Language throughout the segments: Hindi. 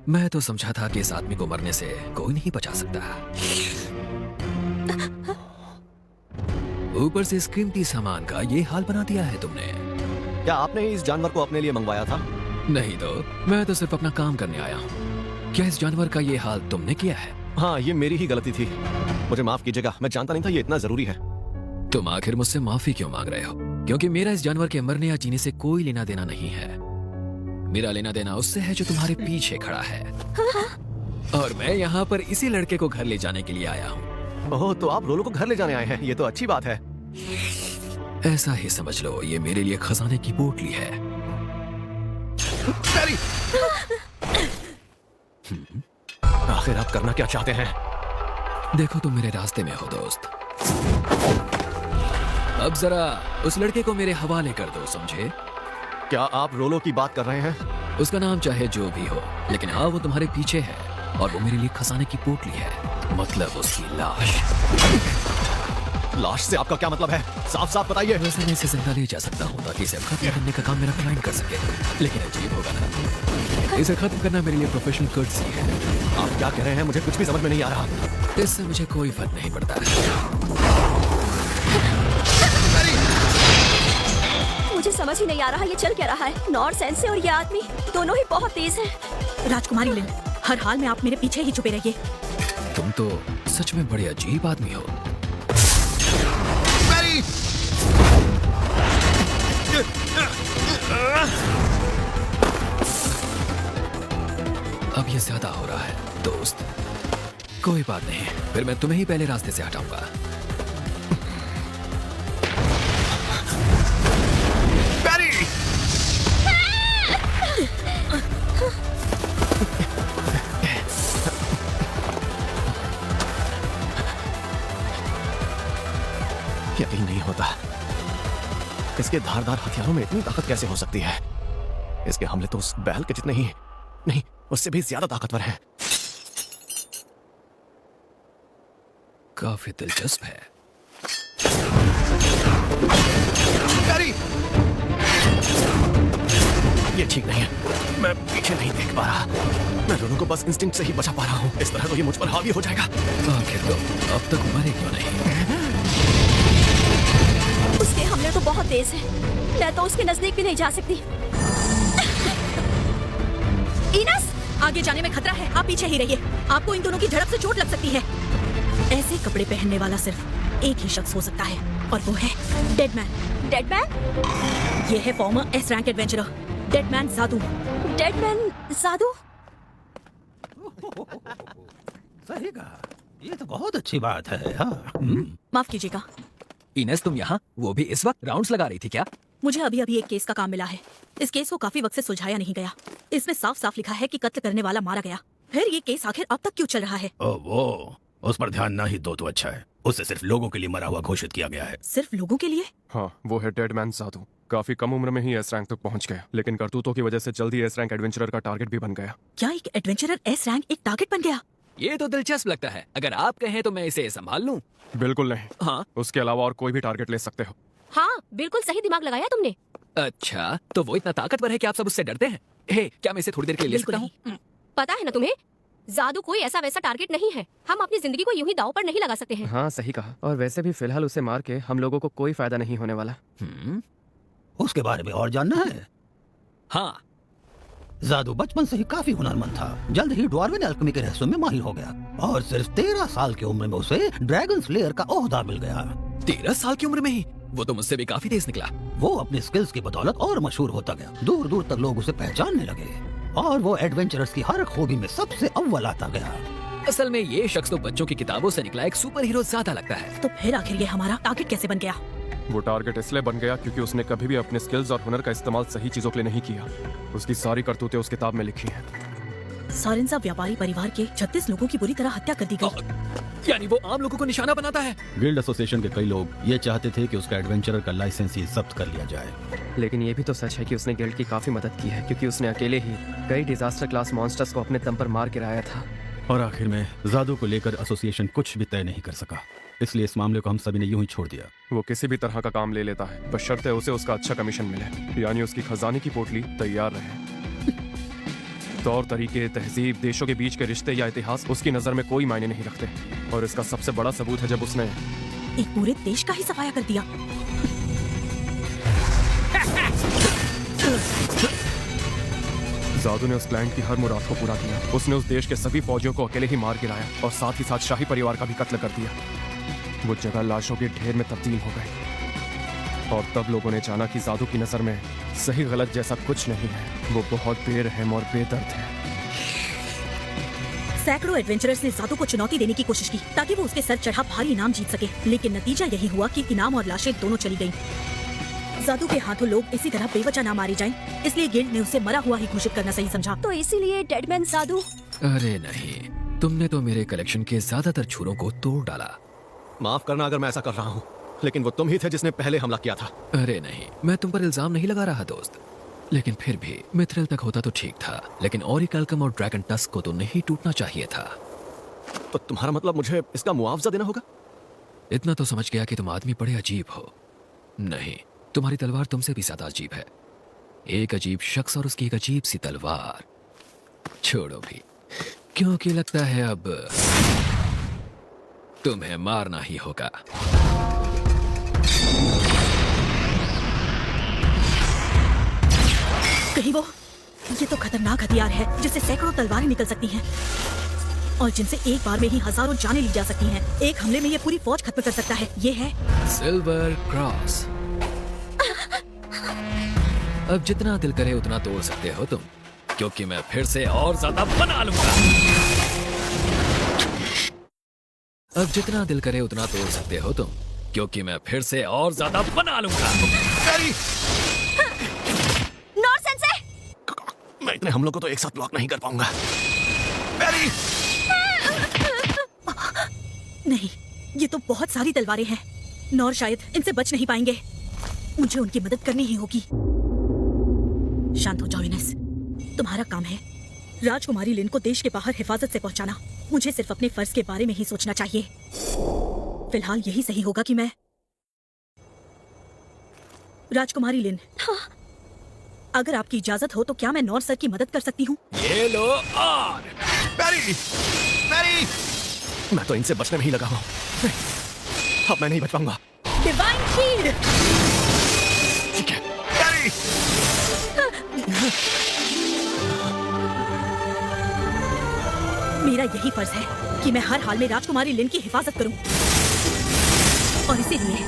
मैं तो समझा था कि इस आदमी को मरने से कोई नहीं बचा सकता। ऊपर से इस कीमती सामान का ये हाल बना दिया है तुमने। क्या आपने इस जानवर को अपने लिए मंगवाया था? नहीं तो, मैं तो सिर्फ अपना काम करने आया हूँ। क्या इस जानवर का ये हाल तुमने किया है? हाँ, ये मेरी ही गलती थी, मुझे माफ कीजिएगा। मैं जानता नहीं था ये इतना जरूरी है। तुम आखिर मुझसे माफी क्यों मांग रहे हो? क्योंकि मेरा इस जानवर के मरने या जीने से कोई लेना देना नहीं है। मेरा लेना देना उससे है जो तुम्हारे पीछे खड़ा है। और मैं यहाँ पर इसी लड़के को घर ले जाने के लिए आया हूँ। ओह, तो आप रोलो को घर ले जाने आए हैं, ये तो अच्छी बात है। ऐसा ही समझ लो, ये मेरे लिए खजाने की पोटली है। आखिर आप करना क्या चाहते हैं? देखो, तुम मेरे रास्ते में हो दोस्त। अब जरा उस लड़के को मेरे हवाले कर दो, समझे? क्या आप रोलो की बात कर रहे हैं? उसका नाम चाहे जो भी हो, लेकिन हाँ, वो तुम्हारे पीछे है और वो मेरे लिए खजाने की पोटली है, मतलब उसकी लाश। लाश से आपका क्या मतलब है? साफ साफ बताइए। वैसे मैं इसे जिंदा ले जा सकता हूँ ताकि इसे खत्म करने का काम मेरा क्लाइंट कर सके, लेकिन अजीब होगा ना, इसे खत्म करना मेरे लिए प्रोफेशनल कर्टसी है। आप क्या कह रहे हैं? मुझे कुछ भी समझ में नहीं आ रहा। इससे मुझे कोई फर्क नहीं पड़ता। मुझे समझ ही नहीं आ रहा ये चल क्या रहा है। नॉर्थ सेंस और ये आदमी दोनों ही बहुत तेज हैं। राजकुमारी लिन, हर हाल में आप मेरे पीछे ही छुपे रहिए। तुम तो सच में बड़े अजीब आदमी हो। अब ये ज्यादा हो रहा है दोस्त। कोई बात नहीं, फिर मैं तुम्हें ही पहले रास्ते से हटाऊंगा। यकीन नहीं होता, इसके धारदार हथियारों में इतनी ताकत कैसे हो सकती है? इसके हमले तो उस बैल के जितने ही नहीं, उससे भी ज्यादा ताकतवर हैं। काफी दिलचस्प है। ये ठीक नहीं है, मैं पीछे नहीं देख पा रहा। मैं दोनों को बस इंस्टिंक्ट से ही बचा पा रहा हूँ। इस तरह तो ये मुझ पर हावी हो जाएगा। आखिर तो अब तक मरे क्यों नहीं? उसके हमले तो बहुत तेज हैं। मैं तो उसके नजदीक भी नहीं जा सकती। इनस, आगे जाने में खतरा है, आप पीछे ही रहिए। आपको इन दोनों की झड़प से चोट लग सकती है। ऐसे कपड़े पहनने वाला सिर्फ एक ही शख्स हो सकता है, और वो है डेडमैन। डेडमैन? ये है farmer S rank adventurer dead man जादू। डेडमैन जादू? सही कहा, ये तो बहुत अच्छी बात है। हाँ। माफ कीजिएगा, इनेस, तुम यहाँ, वो भी इस वक्त राउंड्स लगा रही थी क्या? मुझे अभी अभी एक केस का काम मिला है। इस केस को काफी वक्त से सुलझाया नहीं गया। इसमें साफ साफ लिखा है कि कत्ल करने वाला मारा गया। फिर ये केस आखिर अब तक क्यों चल रहा है? वो उस पर ध्यान ना ही दो तो अच्छा है। उसे सिर्फ लोगों के लिए मरा हुआ घोषित किया गया है। सिर्फ लोगों के लिए? हाँ, वो है डेडमैन जादू। काफी कम उम्र में ही एस रैंक तक पहुंच गया, लेकिन करतूतों की वजह से जल्दी एस रैंक एडवेंचरर का टारगेट भी बन गया। क्या एक एडवेंचरर एस रैंक एक टारगेट बन गया? ये तो दिलचस्प लगता है। अगर आप कहें तो मैं इसे संभाल लूं। बिल्कुल नहीं। हाँ? उसके अलावा और कोई भी टारगेट ले सकते हो। हाँ, बिल्कुल सही दिमाग लगाया तुमने। अच्छा, तो वो इतना ताकतवर है कि आप सब उससे डरते हैं? हे, क्या मैं इसे थोड़ी देर के लिए ले बिल्कुल सकता हूँ? पता है ना तुम्हें, जादू कोई ऐसा वैसा टारगेट नहीं है। हम अपनी जिंदगी को यूं ही दांव पर नहीं लगा सकते हैं। हाँ, सही कहा। और वैसे भी फिलहाल उसे मार के हम लोगों को कोई फायदा नहीं होने वाला। उसके बारे में और जानना है? हाँ। जादू बचपन से ही काफी हुनरमंद था। जल्द ही ड्वार्विन एल्केमी के रहस्यों में माहिर हो गया, और सिर्फ 13 साल की उम्र में उसे ड्रैगन स्लेयर का ओहदा मिल गया। 13 साल की उम्र में ही? वो तो मुझसे भी काफी तेज निकला। वो अपनी स्किल्स की बदौलत और मशहूर होता गया। दूर दूर तक लोग उसे पहचानने लगे, और वो एडवेंचरर्स की हर खूबी में सबसे अव्वल आता गया। असल में ये शख्स तो बच्चों की किताबों से निकला एक सुपर हीरो ज्यादा लगता है। तो फिर आखिर ये हमारा टारगेट कैसे बन गया? वो टारगेट इसलिए बन गया क्योंकि उसने कभी भी अपने स्किल्स और हुनर का इस्तेमाल सही चीजों के लिए नहीं किया। उसकी सारी करतूतें उस किताब में लिखी हैं। सारिंजा व्यापारी परिवार के 36 लोगों की बुरी तरह हत्या कर दी गई। यानी वो आम लोगों को निशाना बनाता है। गिल्ड एसोसिएशन के कई लोग ये चाहते थे कि उसका एडवेंचरर का लाइसेंस ही जब्त कर लिया जाए। लेकिन ये भी तो सच है कि उसने गिल्ड की काफी मदद की है, क्योंकि उसने अकेले ही कई डिजास्टर क्लास मॉन्स्टर्स को अपने दम पर मार गिराया था। और आखिर में जादू को लेकर एसोसिएशन कुछ भी तय नहीं कर सका, इसलिए इस मामले को हम सभी ने यूं ही छोड़ दिया। वो किसी भी तरह का काम ले लेता है, बस शर्त है उसे उसका अच्छा कमीशन मिले, यानी उसकी खजाने की पोटली तैयार रहे। तौर तरीके, तहजीब, देशों के बीच के रिश्ते या इतिहास उसकी नजर में कोई मायने नहीं रखते। और इसका सबसे बड़ा सबूत है जब उसने एक पूरे देश का ही सफाया कर दिया। जादू ने उस क्लाइंट की हर मुराद को पूरा किया। उसने उस देश के सभी फौजियों को अकेले ही मार गिराया और साथ ही साथ शाही परिवार का भी कत्ल कर दिया। वो जगह लाशों के ढेर में तब्दील हो गई और तब लोगों ने जाना कि जादू की नजर में सही गलत जैसा कुछ नहीं है। वो बहुत बेरहम और बेदर्द है। सैकड़ों एडवेंचरर्स ने जादू को चुनौती देने की कोशिश की ताकि वो उसके सर चढ़ा भारी इनाम जीत सके, लेकिन नतीजा यही हुआ कि इनाम और लाशें दोनों चली गईं। जादू के हाथों लोग इसी तरह बेवजह ना मारे जाएं, इसलिए गिल्ड ने उसे मरा हुआ ही घोषित करना सही समझा। तो इसीलिए डेडमैन जादू। अरे नहीं, तुमने तो मेरे कलेक्शन के ज्यादातर छुरों को तोड़ डाला। माफ करना अगर मैं ऐसा कर रहा हूँ, लेकिन वो तुम ही थे जिसने पहले हमला किया था। अरे नहीं, मैं तुम पर इल्जाम नहीं लगा रहा दोस्त, लेकिन फिर भी मिथ्रल तक होता तो ठीक था, लेकिन ओरिकल्कम और ड्रैगन टस्क को तो नहीं टूटना चाहिए था। तो तुम्हारा मतलब मुझे इसका मुआवजा देना होगा? इतना तो समझ गया कि तुम आदमी बड़े अजीब हो। नहीं, तुम्हारी तलवार तुमसे भी ज्यादा अजीब है। एक अजीब शख्स और उसकी एक अजीब सी तलवार। छोड़ो भी, क्योंकि लगता है अब तुम्हें मारना ही होगा। कहीं वो, ये तो खतरनाक हथियार है जिससे सैकड़ों तलवारें निकल सकती हैं और जिनसे एक बार में ही हजारों जानें ली जा सकती हैं। एक हमले में ये पूरी फौज खत्म कर सकता है। ये है सिल्वर क्रॉस। अब जितना दिल करे उतना तोड़ सकते हो तुम, क्योंकि मैं फिर से और ज्यादा बना लूंगा। अब जितना दिल करे उतना तोड़ सकते हो तुम, क्योंकि मैं फिर से और ज्यादा बना लूंगा। Nor sensei! मैं इतने हमलों को तो एक साथ ब्लॉक नहीं कर पाऊंगा। नहीं, ये तो बहुत सारी तलवारें हैं। नॉर शायद इनसे बच नहीं पाएंगे। मुझे उनकी मदद करनी ही होगी। शांत हो जाओ इनेस, तुम्हारा काम है राजकुमारी लिन को देश के बाहर हिफाजत से पहुंचाना। मुझे सिर्फ अपने फर्ज के बारे में ही सोचना चाहिए। फिलहाल यही सही होगा कि मैं राजकुमारी लिन, हाँ। अगर आपकी इजाजत हो तो क्या मैं नॉर सर की मदद कर सकती हूँ? ये लो और मैं तो इनसे बचने में ही लगा हूँ। अब मैं नहीं बच पाऊंगा। Divine shield! ठीक है। मेरा यही फर्ज है कि मैं हर हाल में राजकुमारी लिन की हिफाजत करूं और इसीलिए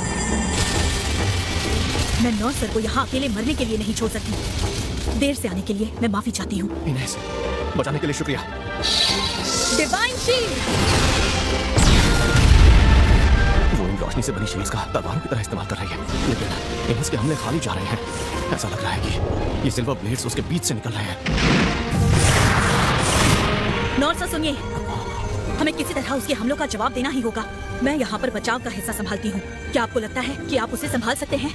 मैं नॉर सर को यहाँ अकेले मरने के लिए नहीं छोड़ सकती। देर से आने के लिए मैं माफी चाहती हूँ। इनेस, बचाने के लिए शुक्रिया। Divine shield! वो इन रोशनी से बनी शील्ड्स का तलवारों की तरह इस्तेमाल कर रही है, लेकिन इनेस के हमले खाली जा रहे हैं। ऐसा लग रहा है कि ये सिल्वर ब्लेड्स उसके बीच से निकल रहे हैं। नॉर सर सुनिए, हमें किसी तरह उसके हमलों का जवाब देना ही होगा। मैं यहाँ पर बचाव का हिस्सा संभालती हूँ। क्या आपको लगता है कि आप उसे संभाल सकते हैं?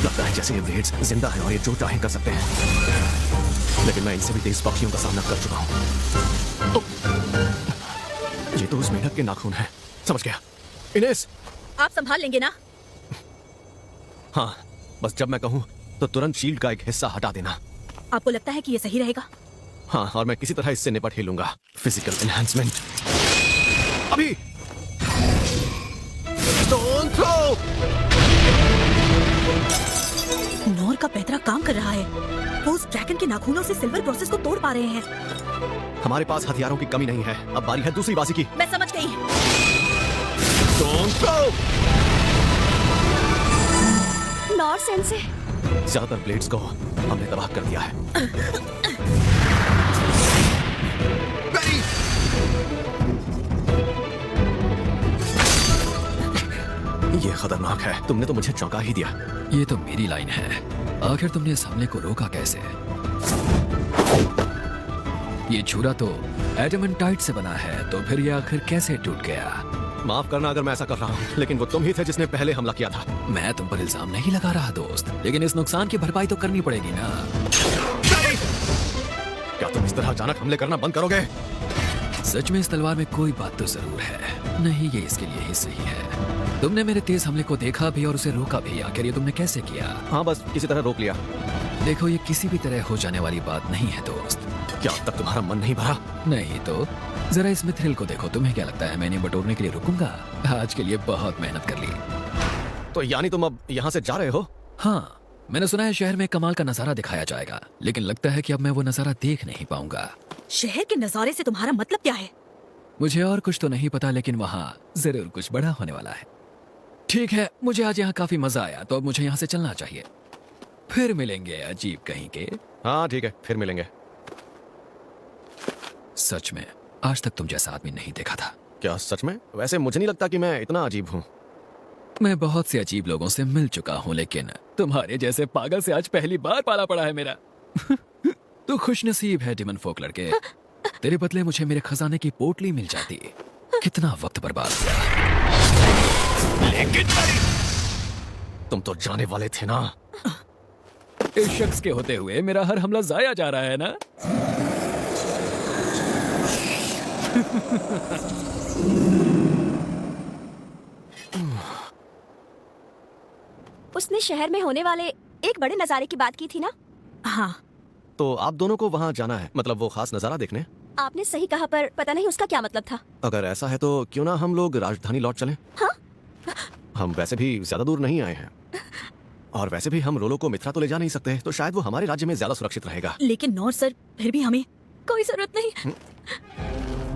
लगता है जैसे ये ब्लेड्स जिंदा है और ये जो चाहे कर सकते हैं, लेकिन मैं इनसे भी तेज पक्षियों का सामना कर चुका हूँ। ये तो उस मेंढक के नाखून है। समझ गया। इनेस, आप संभाल लेंगे ना? हाँ, बस जब मैं कहूँ तो तुरंत शील्ड का एक हिस्सा हटा देना। आपको लगता है कि ये सही रहेगा? हाँ, और मैं किसी तरह इससे निपट ही लूंगा। फिजिकल एनहांसमेंट अभी। Stone throw! नॉर का पैतरा काम कर रहा है। वो उस ड्रैगन के नाखूनों से सिल्वर प्रोसेस को तोड़ पा रहे हैं। हमारे पास हथियारों की कमी नहीं है। अब बारी है दूसरी बाजी की। मैं समझ गई। Stone throw! Nor sensei! ज्यादातर ब्लेड्स को हमने तबाह कर दिया है। ये खतरनाक है। तुमने तो मुझे चौंका ही दिया। ये तो मेरी लाइन है। आखिर तुमने इस हमले को रोका कैसे? ये छुरा तो एडमंटाइट से बना है, तो फिर ये आखिर कैसे टूट गया? माफ करना अगर मैं ऐसा कर रहा हूँ, लेकिन वो तुम ही थे जिसने पहले हमला किया था। मैं तुम पर इल्जाम नहीं लगा रहा दोस्त, लेकिन इस नुकसान की भरपाई तो करनी पड़ेगी ना। क्या तुम इस तरह अचानक हमले करना बंद करोगे? सच में इस तलवार में कोई बात तो जरूर है। नहीं, ये इसके लिए ही सही है। तुमने मेरे तेज हमले को देखा भी और उसे रोका भी। आखिर ये तुमने कैसे किया? हाँ, बस किसी तरह रोक लिया। देखो, ये किसी भी तरह हो जाने वाली बात नहीं है दोस्त। क्या अब तक तुम्हारा मन नहीं भरा? नहीं तो जरा इसमें थ्रिल को देखो। तुम्हें क्या लगता है मैं इन्हें बटोरने के लिए रुकूंगा? आज के लिए बहुत मेहनत कर ली। तो यानी तुम अब यहाँ से जा रहे हो? हाँ, मैंने सुना है शहर में कमाल का नजारा दिखाया जाएगा, लेकिन लगता है कि अब मैं वो नजारा देख नहीं पाऊंगा। शहर के नजारे से तुम्हारा मतलब क्या है? मुझे और कुछ तो नहीं पता, लेकिन वहाँ जरूर कुछ बड़ा होने वाला है। ठीक है, मुझे आज यहाँ काफी मजा आया, तो अब मुझे यहाँ से चलना चाहिए। फिर मिलेंगे अजीब कहीं के। हाँ ठीक है, फिर मिलेंगे। सच में आज तक तुम जैसा आदमी नहीं देखा था। क्या सच में? वैसे मुझे नहीं लगता कि मैं इतना अजीब हूँ। मैं बहुत से अजीब लोगों से मिल चुका हूँ, लेकिन तुम्हारे जैसे पागल से आज पहली बार पाला पड़ा है मेरा। तू खुशनसीब है डिमन फोक लड़के। तेरे बदले मुझे मेरे खजाने की पोटली मिल जाती। कितना वक्त बर्बाद हुआ। लेकिन तुम तो जाने वाले थे ना। इस शख्स के होते हुए मेरा हर हमला जाया जा रहा है ना। उसने शहर में होने वाले एक बड़े नजारे की बात की थी ना? हाँ, तो आप दोनों को वहाँ जाना है, मतलब वो खास नजारा देखने? आपने सही कहा, पर पता नहीं उसका क्या मतलब था। अगर ऐसा है तो क्यों ना हम लोग राजधानी लौट चलें? हाँ? हम वैसे भी ज्यादा दूर नहीं आए हैं, और वैसे भी हम रोलो को मित्रा तो ले जा नहीं सकते, तो शायद वो हमारे राज्य में ज्यादा सुरक्षित रहेगा। लेकिन नॉर सर, फिर भी हमें कोई जरूरत नहीं।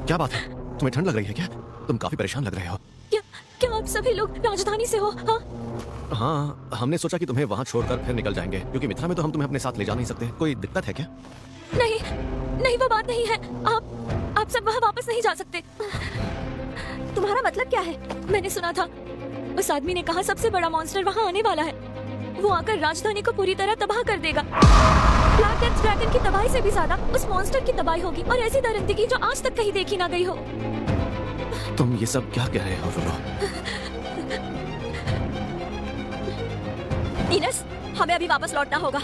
क्या बात है, तुम्हें ठंड लग रही है क्या? तुम काफी परेशान लग रहे हो। क्या आप सभी लोग राजधानी से हो? हाँ? हाँ, हमने सोचा कि तुम्हें वहाँ छोड़कर फिर निकल जाएंगे, क्योंकि मित्रा में तो हम तुम्हें अपने साथ ले जा नहीं सकते। कोई दिक्कत है क्या? नहीं नहीं, वो बात नहीं है। आप सब वहाँ वापस नहीं जा सकते। तुम्हारा मतलब क्या है? मैंने सुना था उस आदमी ने कहा सबसे बड़ा मॉन्स्टर वहाँ आने वाला है। वो आकर राजधानी को पूरी तरह तबाह कर देगा। ब्लैक डेथ ड्रैगन की तबाही से भी ज्यादा उस मॉन्स्टर की तबाही होगी, और ऐसी दरिंदगी जो आज तक कहीं देखी ना गई हो। तुम ये सब क्या कह रहे हो रोलो? इनस, हमें अभी वापस लौटना होगा।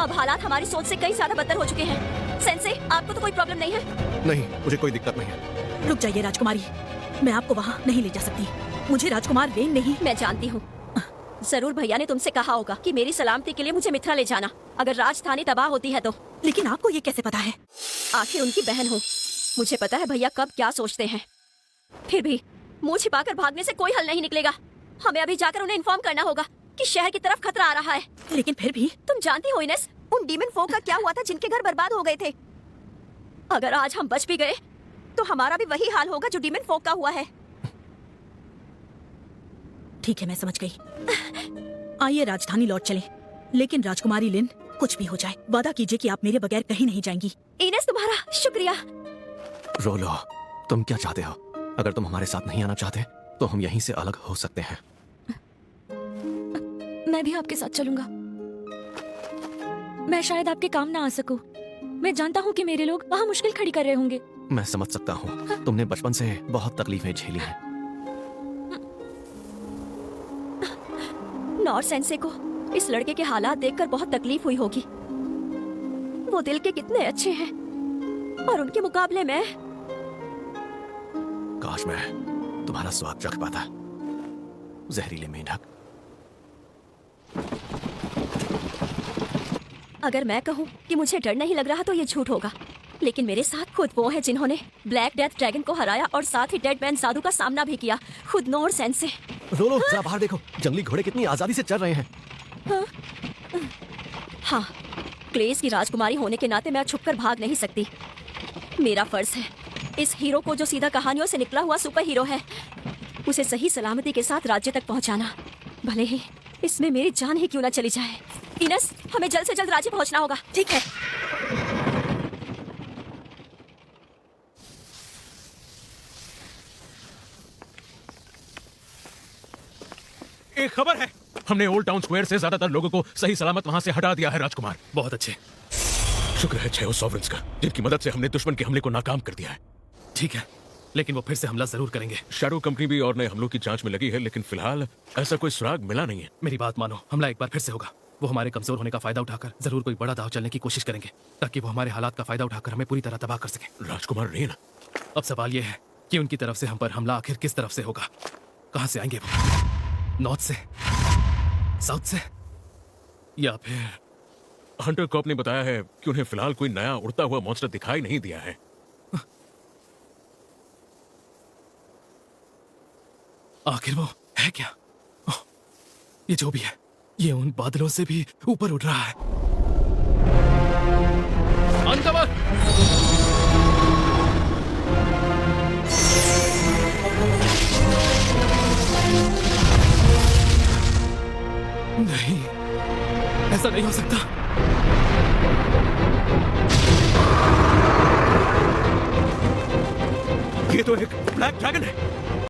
अब हालात हमारी सोच से कई ज्यादा बदतर हो चुके हैं। सेंसे, आपको तो कोई प्रॉब्लम नहीं है? नहीं, मुझे कोई दिक्कत नहीं है। रुक जाइए राजकुमारी, मैं आपको वहाँ नहीं ले जा सकती। मुझे राजकुमार वेन नहीं। मैं जानती हूँ, जरूर भैया ने तुमसे कहा होगा कि मेरी सलामती के लिए मुझे मित्रा ले जाना, अगर राजधानी तबाह होती है तो। लेकिन आपको ये कैसे पता है? आखिर उनकी बहन हूँ, मुझे पता है भैया कब क्या सोचते हैं। फिर भी मुंह छिपाकर भागने से कोई हल नहीं निकलेगा। हमें अभी जाकर उन्हें इन्फॉर्म करना होगा कि शहर की तरफ खतरा आ रहा है। लेकिन फिर भी तुम जानती हो इनेस, उन डीमन फोक का क्या हुआ था जिनके घर बर्बाद हो गए थे। अगर आज हम बच भी गए तो हमारा भी वही हाल होगा जो डीमन फोक का हुआ है। ठीक है, मैं समझ गई। आइए राजधानी लौट चलें। लेकिन राजकुमारी लिन, कुछ भी हो जाए वादा कीजिए कि आप मेरे बगैर कहीं नहीं जाएंगी। इनेस, तुम्हारा शुक्रिया। रोलो, तुम क्या चाहते हो? अगर तुम हमारे साथ नहीं आना चाहते तो हम यहीं से अलग हो सकते हैं। मैं भी आपके साथ चलूंगा। मैं शायद आपके काम ना आ सकूं। मैं जानता हूँ कि मेरे लोग वहाँ मुश्किल खड़ी कर रहे होंगे। मैं समझ सकता हूँ, तुमने बचपन से बहुत तकलीफें झेली हैं। नॉर सेंसे को इस लड़के के हालात देखकर बहुत तकलीफ हुई होगी। वो दिल के कितने अच्छे हैं, और उनके मुकाबले में काश मैं तुम्हारा स्वाद चख पाता, जहरीले मेंढक। अगर मैं कहूँ कि मुझे डर नहीं लग रहा तो ये झूठ होगा, लेकिन मेरे साथ खुद वो है जिन्होंने ब्लैक डेथ ड्रैगन को हराया और साथ ही डेड मैन जादू का सामना भी किया, खुद नॉर सेंसे। रोलो, जरा बाहर देखो, जंगली घोड़े कितनी आजादी से चल रहे हैं। हाँ, क्लेस की राजकुमारी होने के नाते मैं छुपकर भाग नहीं सकती। मेरा फर्ज है इस हीरो को, जो सीधा कहानियों से निकला हुआ सुपर हीरो है, उसे सही सलामती के साथ राज्य तक पहुंचाना, भले ही इसमें मेरी जान ही क्यों न चली जाए। इनस, हमें जल्द से जल्द राज्य पहुंचना होगा। ठीक है। एक खबर है, हमने ओल्ड टाउन स्क्वायर से ज्यादातर लोगों को सही सलामत वहां से हटा दिया है राजकुमार। बहुत अच्छे। शुक्र है 6 सॉवरेंस का, जिनकी मदद से हमने दुश्मन के हमले को नाकाम कर दिया है। ठीक है, लेकिन वो फिर से हमला जरूर करेंगे। शैडो कंपनी भी और नए हमलों की जांच में लगी है, लेकिन फिलहाल ऐसा कोई सुराग मिला नहीं है। मेरी बात मानो, हमला एक बार फिर से होगा। वो हमारे कमजोर होने का फायदा उठाकर जरूर कोई बड़ा दाव चलने की कोशिश करेंगे, ताकि वो हमारे हालात का फायदा उठाकर हमें पूरी तरह तबाह कर सके। राजकुमार रेन, अब सवाल ये है कि उनकी तरफ से हम पर हमला आखिर किस तरफ से होगा? कहां से आएंगे वो? नॉर्थ से, साउथ से, या फिर हंटर कॉप ने बताया है कि उन्हें फिलहाल कोई नया उड़ता हुआ मॉन्स्टर दिखाई नहीं दिया है। आखिर वो है क्या? ओह, ये जो भी है, ये उन बादलों से भी ऊपर उड़ रहा है। अंतवर! नहीं, ऐसा नहीं हो सकता। ये तो एक ब्लैक ड्रैगन है।